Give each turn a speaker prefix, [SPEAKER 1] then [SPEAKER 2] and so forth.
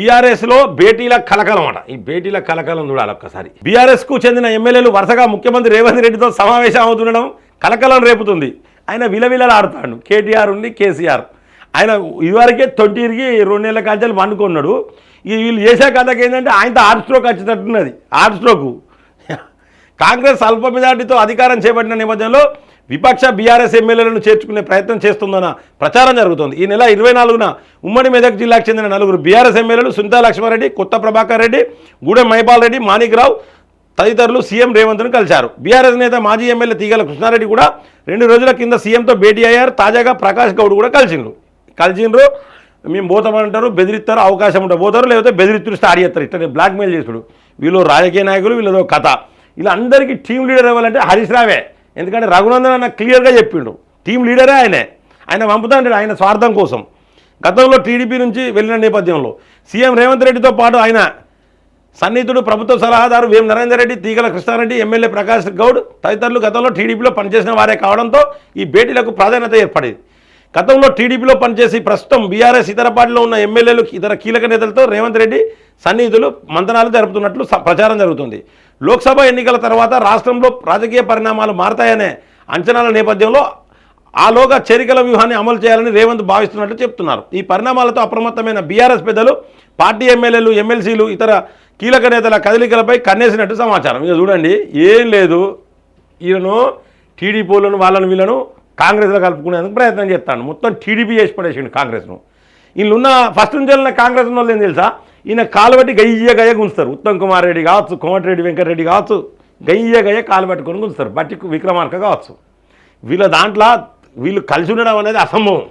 [SPEAKER 1] బీఆర్ఎస్లో భేటీల కలకలం అట. ఈ భేటీల కలకలం చూడాలి ఒక్కసారి. బీఆర్ఎస్కు చెందిన ఎమ్మెల్యేలు వరుసగా ముఖ్యమంత్రి రేవంత్ రెడ్డితో సమావేశం అవుతుండడం కలకలం రేపుతుంది. ఆయన విలవిలలాడుతాడు. కేటీఆర్ ఉంది, కేసీఆర్. ఆయన ఇదివరకే 2 నెలల కాంచాలు వండుకున్నాడు. వీళ్ళు చేసే కథకి ఏంటంటే ఆయనతో హార్ట్ స్ట్రోక్ వచ్చేటట్టున్నది. Heart stroke. కాంగ్రెస్ అల్ప మెజార్టీతో అధికారం చేపట్టిన నేపథ్యంలో విపక్ష బీఆర్ఎస్ ఎమ్మెల్యేలను చేర్చుకునే ప్రయత్నం చేస్తుందన్న ప్రచారం జరుగుతోంది. ఈ నెల 24న ఉమ్మడి మెదక్ జిల్లాకు చెందిన 4 బీఆర్ఎస్ ఎమ్మెల్యేలు సుంతా లక్ష్మారెడ్డి, కొత్త ప్రభాకర్ రెడ్డి, గూడెం మైపాల్ రెడ్డి, మాణిక్రావు తదితరులు సీఎం రేవంత్ను కలిశారు. బీఆర్ఎస్ నేత మాజీ ఎమ్మెల్యే తీగల కృష్ణారెడ్డి కూడా 2 రోజుల కింద సీఎంతో భేటీ అయ్యారు. తాజాగా ప్రకాష్ గౌడ్ కూడా కలిసిండ్రు. మేము పోతామంటారు, బెదిరిస్తారు, అవకాశం ఉంటుంది పోతారు, లేకపోతే బెదిరిస్తులు స్టార్ట్ చేస్తారు. ఇట్లా బ్లాక్మెయిల్ చేసుడు. వీళ్ళు రాజకీయ నాయకులు, వీళ్ళదో కథ. ఇలా అందరికీ టీం లీడర్ ఇవ్వాలంటే హరీష్ రావే. ఎందుకంటే రఘునందన్ అన్న క్లియర్గా చెప్పిండు, టీం లీడరే ఆయన పంపుతా అంటాడు ఆయన స్వార్థం కోసం. గతంలో టీడీపీ నుంచి వెళ్ళిన నేపథ్యంలో సీఎం రేవంత్ రెడ్డితో పాటు ఆయన సన్నిహితుడు ప్రభుత్వ సలహాదారు వేం నరేందర్ రెడ్డి, తీగల కృష్ణారెడ్డి, ఎమ్మెల్యే ప్రకాష్ గౌడ్ తదితరులు గతంలో టీడీపీలో పనిచేసిన వారే కావడంతో ఈ భేటీలకు ప్రాధాన్యత ఏర్పడింది. గతంలో టీడీపీలో పనిచేసి ప్రస్తుతం బీఆర్ఎస్ ఇతర పార్టీలో ఉన్న ఎమ్మెల్యేలు, ఇతర కీలక నేతలతో రేవంత్ రెడ్డి సన్నిహితులు మంతనాలు జరుపుతున్నట్లు ప్రచారం జరుగుతుంది. లోక్సభ ఎన్నికల తర్వాత రాష్ట్రంలో రాజకీయ పరిణామాలు మారతాయనే అంచనాల నేపథ్యంలో ఆలోగా చేరికల వ్యూహాన్ని అమలు చేయాలని రేవంత్ భావిస్తున్నట్లు చెప్తున్నారు. ఈ పరిణామాలతో అప్రమత్తమైన బీఆర్ఎస్ పెద్దలు పార్టీ ఎమ్మెల్యేలు, ఎమ్మెల్సీలు, ఇతర కీలక నేతల కదలికలపై కన్నేసినట్టు సమాచారం. ఇక చూడండి, ఏం లేదు, ఈయనను టీడీపీలను వాళ్ళను వీళ్ళను కాంగ్రెస్లో కలుపుకునేందుకు ప్రయత్నం చేస్తాను. మొత్తం టీడీపీ చేసి పడేసిండు కాంగ్రెస్ను. వీళ్ళున్న ఫస్ట్ నుంచి వెళ్ళిన కాంగ్రెస్ ఉన్న వాళ్ళు ఏం తెలుసా, ఈయన కాలు బట్టి గయ్య గుంచుతారు. ఉత్తమ్ కుమార్ రెడ్డి కావచ్చు, కోమటిరెడ్డి వెంకటరెడ్డి కావచ్చు, గయ్య కాలు పట్టుకొని గుంచుతారు. బట్టి విక్రమార్క కావచ్చు. వీళ్ళ దాంట్లో వీళ్ళు కలిసి ఉండడం అనేది అసంభవం.